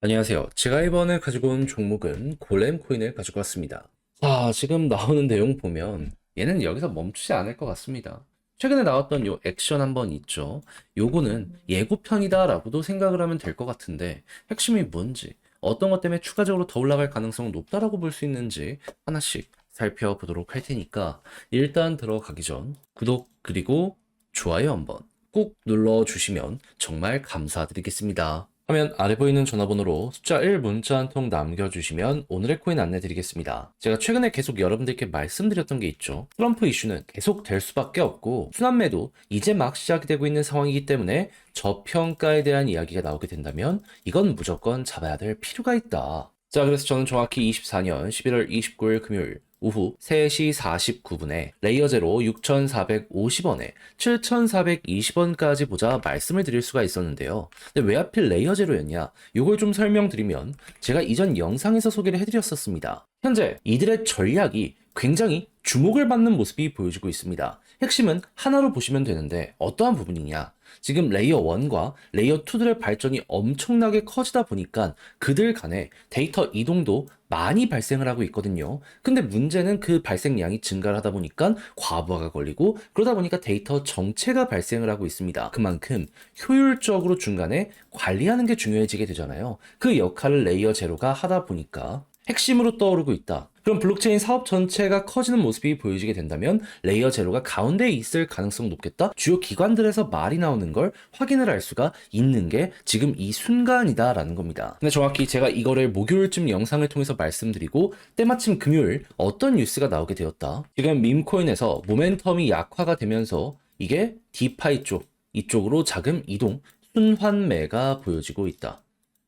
안녕하세요. 제가 이번에 가지고 온 종목은 골렘 코인을 가지고 왔습니다. 자, 지금 나오는 내용 보면 얘는 여기서 멈추지 않을 것 같습니다. 최근에 나왔던 요 액션 한번 있죠. 요거는 예고편이다라고도 생각을 하면 될 것 같은데 핵심이 뭔지, 어떤 것 때문에 추가적으로 더 올라갈 가능성은 높다라고 볼 수 있는지 하나씩 살펴보도록 할 테니까 일단 들어가기 전 구독 그리고 좋아요 한번 꼭 눌러주시면 정말 감사드리겠습니다. 화면 아래 보이는 전화번호로 숫자 1 문자 한 통 남겨주시면 오늘의 코인 안내 드리겠습니다. 제가 최근에 계속 여러분들께 말씀드렸던 게 있죠. 트럼프 이슈는 계속 될 수밖에 없고 순환매도 이제 막 시작이 되고 있는 상황이기 때문에 저평가에 대한 이야기가 나오게 된다면 이건 무조건 잡아야 될 필요가 있다. 자, 그래서 저는 정확히 24년 11월 29일 금요일 오후 3시 49분에 레이어제로 6,450원에 7,420원까지 보자 말씀을 드릴 수가 있었는데요. 근데 왜 하필 레이어제로였냐? 이걸 좀 설명드리면 제가 이전 영상에서 소개를 해드렸었습니다. 현재 이들의 전략이 굉장히 주목을 받는 모습이 보여지고 있습니다. 핵심은 하나로 보시면 되는데 어떠한 부분이냐? 지금 레이어 1과 레이어 2들의 발전이 엄청나게 커지다 보니까 그들 간에 데이터 이동도 많이 발생을 하고 있거든요. 근데 문제는 그 발생량이 증가를 하다 보니까 과부하가 걸리고 그러다 보니까 데이터 정체가 발생을 하고 있습니다. 그만큼 효율적으로 중간에 관리하는 게 중요해지게 되잖아요. 그 역할을 레이어 제로가 하다 보니까 핵심으로 떠오르고 있다. 그럼 블록체인 사업 전체가 커지는 모습이 보여지게 된다면 레이어 제로가 가운데에 있을 가능성 높겠다? 주요 기관들에서 말이 나오는 걸 확인을 할 수가 있는 게 지금 이 순간이다라는 겁니다. 근데 정확히 제가 이거를 목요일쯤 영상을 통해서 말씀드리고 때마침 금요일 어떤 뉴스가 나오게 되었다. 지금 밈코인에서 모멘텀이 약화가 되면서 이게 디파이 쪽, 이쪽으로 자금 이동, 순환매가 보여지고 있다.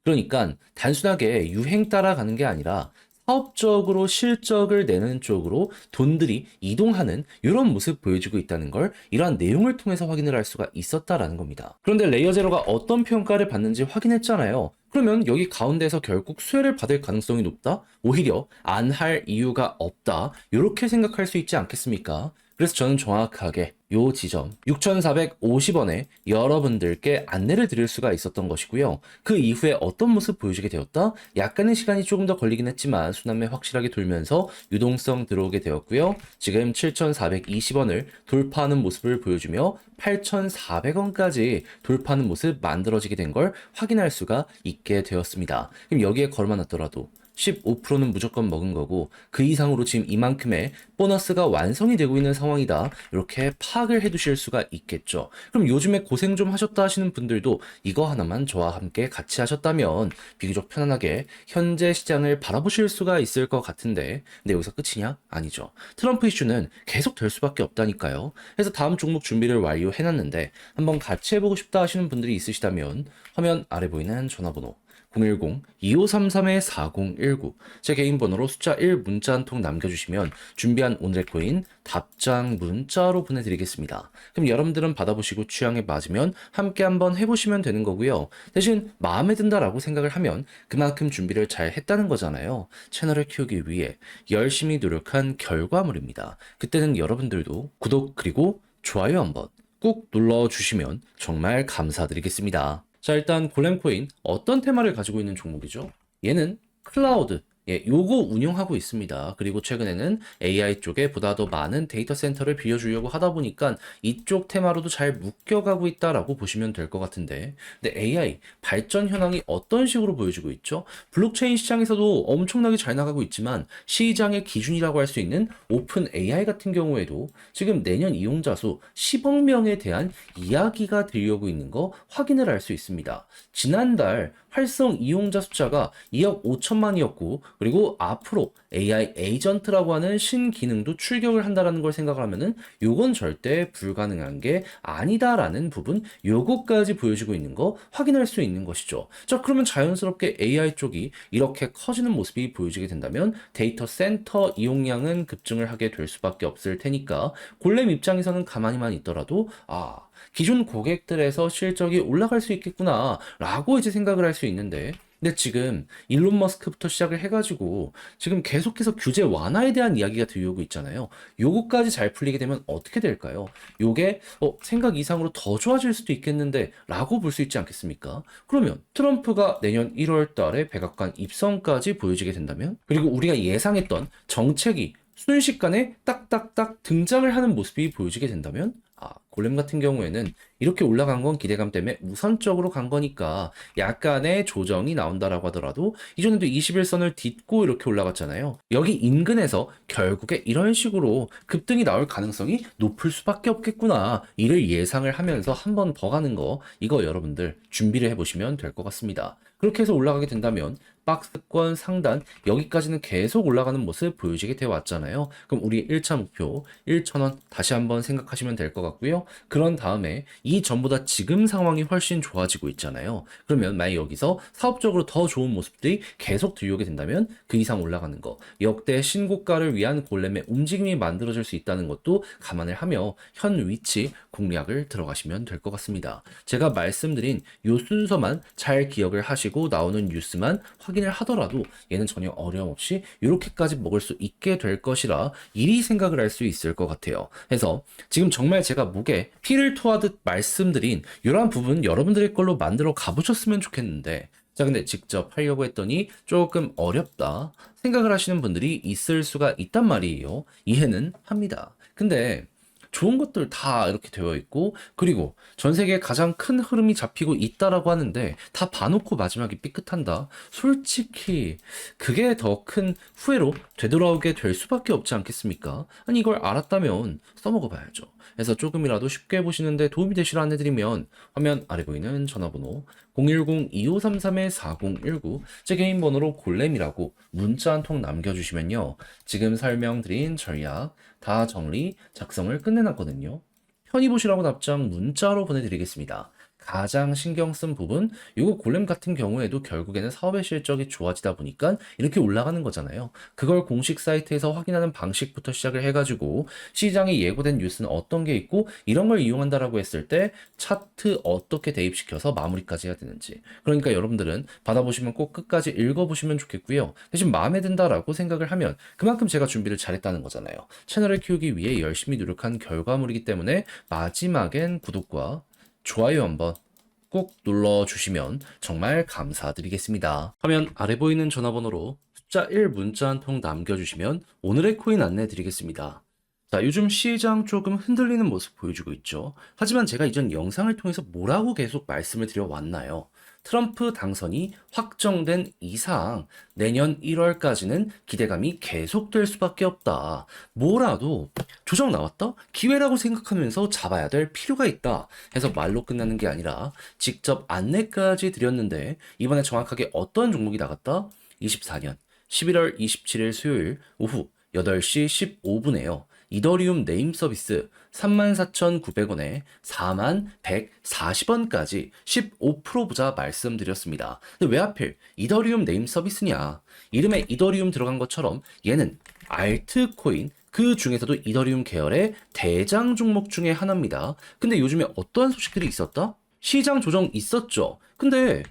그러니까 단순하게 유행 따라가는 게 아니라 사업적으로 실적을 내는 쪽으로 돈들이 이동하는 이런 모습 보여주고 있다는 걸 이러한 내용을 통해서 확인을 할 수가 있었다라는 겁니다. 그런데 레이어 제로가 어떤 평가를 받는지 확인했잖아요. 그러면 여기 가운데에서 결국 수혜를 받을 가능성이 높다? 오히려 안 할 이유가 없다. 이렇게 생각할 수 있지 않겠습니까? 그래서 저는 정확하게 요 지점 6,450원에 여러분들께 안내를 드릴 수가 있었던 것이고요. 그 이후에 어떤 모습 보여주게 되었다? 약간의 시간이 조금 더 걸리긴 했지만 순환매 확실하게 돌면서 유동성 들어오게 되었고요. 지금 7,420원을 돌파하는 모습을 보여주며 8,400원까지 돌파하는 모습 만들어지게 된 걸 확인할 수가 있게 되었습니다. 그럼 여기에 걸어놨더라도 15%는 무조건 먹은 거고 그 이상으로 지금 이만큼의 보너스가 완성이 되고 있는 상황이다. 이렇게 파악을 해두실 수가 있겠죠. 그럼 요즘에 고생 좀 하셨다 하시는 분들도 이거 하나만 저와 함께 같이 하셨다면 비교적 편안하게 현재 시장을 바라보실 수가 있을 것 같은데 근데 여기서 끝이냐? 아니죠. 트럼프 이슈는 계속 될 수밖에 없다니까요. 그래서 다음 종목 준비를 완료해놨는데 한번 같이 해보고 싶다 하시는 분들이 있으시다면 화면 아래 보이는 전화번호 010-2533-4019 제 개인 번호로 숫자 1 문자 한 통 남겨주시면 준비한 오늘의 코인 답장 문자로 보내드리겠습니다. 그럼 여러분들은 받아보시고 취향에 맞으면 함께 한번 해보시면 되는 거고요. 대신 마음에 든다라고 생각을 하면 그만큼 준비를 잘 했다는 거잖아요. 채널을 키우기 위해 열심히 노력한 결과물입니다. 그때는 여러분들도 구독 그리고 좋아요 한번 꾹 눌러주시면 정말 감사드리겠습니다. 자, 일단 골렘코인 어떤 테마를 가지고 있는 종목이죠? 얘는 클라우드, 요거 운영하고 있습니다. 그리고 최근에는 AI 쪽에 보다 더 많은 데이터 센터를 빌려주려고 하다 보니까 이쪽 테마로도 잘 묶여가고 있다라고 보시면 될 것 같은데, 근데 AI 발전 현황이 어떤 식으로 보여지고 있죠? 블록체인 시장에서도 엄청나게 잘 나가고 있지만 시장의 기준이라고 할 수 있는 오픈 AI 같은 경우에도 지금 내년 이용자 수 10억 명에 대한 이야기가 들려오고 있는 거 확인을 할 수 있습니다. 지난달 활성 이용자 숫자가 2억 5천만이었고 그리고 앞으로 AI 에이전트라고 하는 신기능도 출격을 한다라는 걸 생각을 하면은 요건 절대 불가능한 게 아니다라는 부분 요거까지 보여지고 있는 거 확인할 수 있는 것이죠. 자, 그러면 자연스럽게 AI 쪽이 이렇게 커지는 모습이 보여지게 된다면 데이터 센터 이용량은 급증을 하게 될 수밖에 없을 테니까 골렘 입장에서는 가만히만 있더라도 기존 고객들에서 실적이 올라갈 수 있겠구나 라고 이제 생각을 할 수 있는데 근데 지금 일론 머스크부터 시작을 해가지고 지금 계속해서 규제 완화에 대한 이야기가 들려오고 있잖아요. 요거까지 잘 풀리게 되면 어떻게 될까요? 요게 생각 이상으로 더 좋아질 수도 있겠는데 라고 볼 수 있지 않겠습니까? 그러면 트럼프가 내년 1월 달에 백악관 입성까지 보여지게 된다면, 그리고 우리가 예상했던 정책이 순식간에 딱딱딱 등장을 하는 모습이 보여지게 된다면, 골렘 같은 경우에는 이렇게 올라간 건 기대감 때문에 우선적으로 간 거니까 약간의 조정이 나온다라고 하더라도, 이전에도 21선을 딛고 이렇게 올라갔잖아요. 여기 인근에서 결국에 이런 식으로 급등이 나올 가능성이 높을 수밖에 없겠구나, 이를 예상을 하면서 한 번 더 가는 거, 이거 여러분들 준비를 해보시면 될 것 같습니다. 그렇게 해서 올라가게 된다면 박스권 상단 여기까지는 계속 올라가는 모습 보여지게 되어 왔잖아요. 그럼 우리 1차 목표 1,000원 다시 한번 생각하시면 될 것 같고요. 그런 다음에 이 전보다 지금 상황이 훨씬 좋아지고 있잖아요. 그러면 만약 여기서 사업적으로 더 좋은 모습들이 계속 들려오게 된다면 그 이상 올라가는 거, 역대 신고가를 위한 골렘의 움직임이 만들어질 수 있다는 것도 감안을 하며 현 위치 공략을 들어가시면 될 것 같습니다. 제가 말씀드린 이 순서만 잘 기억을 하시고 나오는 뉴스만 확인을 하더라도 얘는 전혀 어려움 없이 이렇게까지 먹을 수 있게 될 것이라 이리 생각을 할 수 있을 것 같아요. 그래서 지금 정말 제가 목에 피를 토하듯 말씀드린 이러한 부분 여러분들의 걸로 만들어 가보셨으면 좋겠는데, 자, 근데 직접 하려고 했더니 조금 어렵다 생각을 하시는 분들이 있을 수가 있단 말이에요. 이해는 합니다. 근데 좋은 것들 다 이렇게 되어 있고, 그리고 전 세계에 가장 큰 흐름이 잡히고 있다라고 하는데 다 봐놓고 마지막에 삐끗한다. 솔직히 그게 더 큰 후회로 되돌아오게 될 수밖에 없지 않겠습니까? 아니, 이걸 알았다면 써먹어 봐야죠. 그래서 조금이라도 쉽게 보시는데 도움이 되시라 안내드리면 화면 아래 보이는 전화번호 010-2533-4019, 제 개인 번호로 골렘이라고 문자 한 통 남겨주시면요, 지금 설명드린 전략 다 정리, 작성을 끝내놨거든요. 편히 보시라고 답장 문자로 보내드리겠습니다. 가장 신경 쓴 부분, 이거 골렘 같은 경우에도 결국에는 사업의 실적이 좋아지다 보니까 이렇게 올라가는 거잖아요. 그걸 공식 사이트에서 확인하는 방식부터 시작을 해가지고 시장에 예고된 뉴스는 어떤 게 있고 이런 걸 이용한다라고 했을 때 차트 어떻게 대입시켜서 마무리까지 해야 되는지, 그러니까 여러분들은 받아보시면 꼭 끝까지 읽어보시면 좋겠고요. 대신 마음에 든다라고 생각을 하면 그만큼 제가 준비를 잘했다는 거잖아요. 채널을 키우기 위해 열심히 노력한 결과물이기 때문에 마지막엔 구독과 좋아요 한번 꼭 눌러주시면 정말 감사드리겠습니다. 화면 아래 보이는 전화번호로 숫자 1 문자 한 통 남겨주시면 오늘의 코인 안내 드리겠습니다. 자, 요즘 시장 조금 흔들리는 모습 보여주고 있죠. 하지만 제가 이전 영상을 통해서 뭐라고 계속 말씀을 드려왔나요? 트럼프 당선이 확정된 이상 내년 1월까지는 기대감이 계속될 수밖에 없다. 뭐라도 조정 나왔다? 기회라고 생각하면서 잡아야 될 필요가 있다 해서 말로 끝나는 게 아니라 직접 안내까지 드렸는데, 이번에 정확하게 어떤 종목이 나갔다? 24년 11월 27일 수요일 오후 8시 15분에요. 이더리움 네임 서비스 34,900원에 41,140원까지 15% 보자 말씀드렸습니다. 근데 왜 하필 이더리움 네임 서비스냐? 이름에 이더리움 들어간 것처럼 얘는 알트코인, 그 중에서도 이더리움 계열의 대장 종목 중에 하나입니다. 근데 요즘에 어떠한 소식들이 있었다? 시장 조정 있었죠. 근데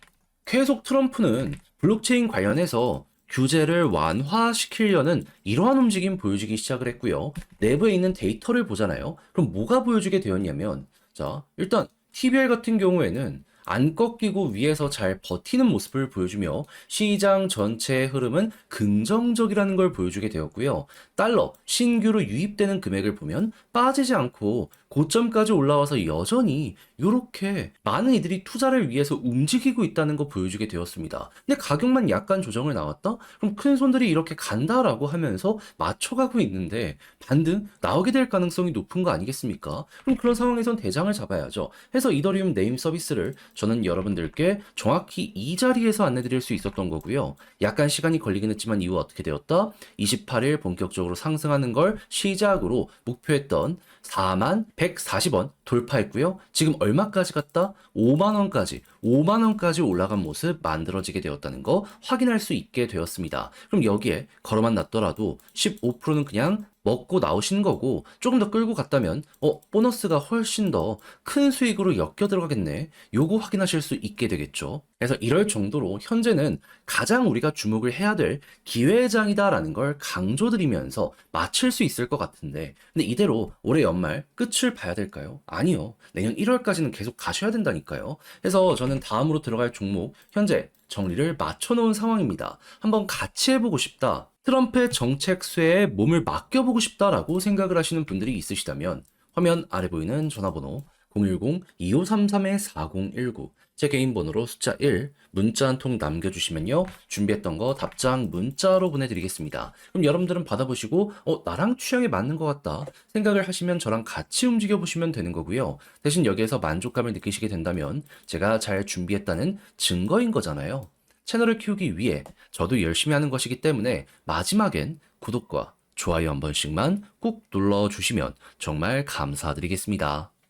계속 트럼프는 블록체인 관련해서 규제를 완화시키려는 이러한 움직임 보여주기 시작을 했고요. 내부에 있는 데이터를 보잖아요. 그럼 뭐가 보여주게 되었냐면, 자, 일단 TBL 같은 경우에는 안 꺾이고 위에서 잘 버티는 모습을 보여주며 시장 전체의 흐름은 긍정적이라는 걸 보여주게 되었고요. 달러 신규로 유입되는 금액을 보면 빠지지 않고 고점까지 올라와서 여전히 이렇게 많은 이들이 투자를 위해서 움직이고 있다는 거 보여주게 되었습니다. 근데 가격만 약간 조정을 나왔다? 그럼 큰 손들이 이렇게 간다라고 하면서 맞춰가고 있는데 반등 나오게 될 가능성이 높은 거 아니겠습니까? 그럼 그런 상황에선 대장을 잡아야죠. 해서 이더리움 네임 서비스를 저는 여러분들께 정확히 이 자리에서 안내드릴 수 있었던 거고요. 약간 시간이 걸리긴 했지만 이후 어떻게 되었다? 28일 본격적으로 상승하는 걸 시작으로 목표했던 41,140원 돌파했고요. 지금 얼마까지 갔다? 5만원까지 올라간 모습 만들어지게 되었다는 거 확인할 수 있게 되었습니다. 그럼 여기에 걸어만 놨더라도 15%는 그냥 먹고 나오시는 거고, 조금 더 끌고 갔다면 보너스가 훨씬 더 큰 수익으로 엮여 들어가겠네, 요거 확인하실 수 있게 되겠죠. 그래서 이럴 정도로 현재는 가장 우리가 주목을 해야 될 기회장이다라는 걸 강조드리면서 마칠 수 있을 것 같은데, 근데 이대로 올해 연말 끝을 봐야 될까요? 아니요. 내년 1월까지는 계속 가셔야 된다니까요. 그래서 저는 다음으로 들어갈 종목 현재 정리를 맞춰놓은 상황입니다. 한번 같이 해보고 싶다. 트럼프의 정책 수혜에 몸을 맡겨보고 싶다라고 생각을 하시는 분들이 있으시다면 화면 아래 보이는 전화번호 010-2533-4019 제 개인 번호로 숫자 1 문자 한 통 남겨주시면요 준비했던 거 답장 문자로 보내드리겠습니다. 그럼 여러분들은 받아보시고 나랑 취향에 맞는 것 같다 생각을 하시면 저랑 같이 움직여 보시면 되는 거고요. 대신 여기에서 만족감을 느끼시게 된다면 제가 잘 준비했다는 증거인 거잖아요. 채널을 키우기 위해 저도 열심히 하는 것이기 때문에 마지막엔 구독과 좋아요 한 번씩만 꾹 눌러주시면 정말 감사드리겠습니다.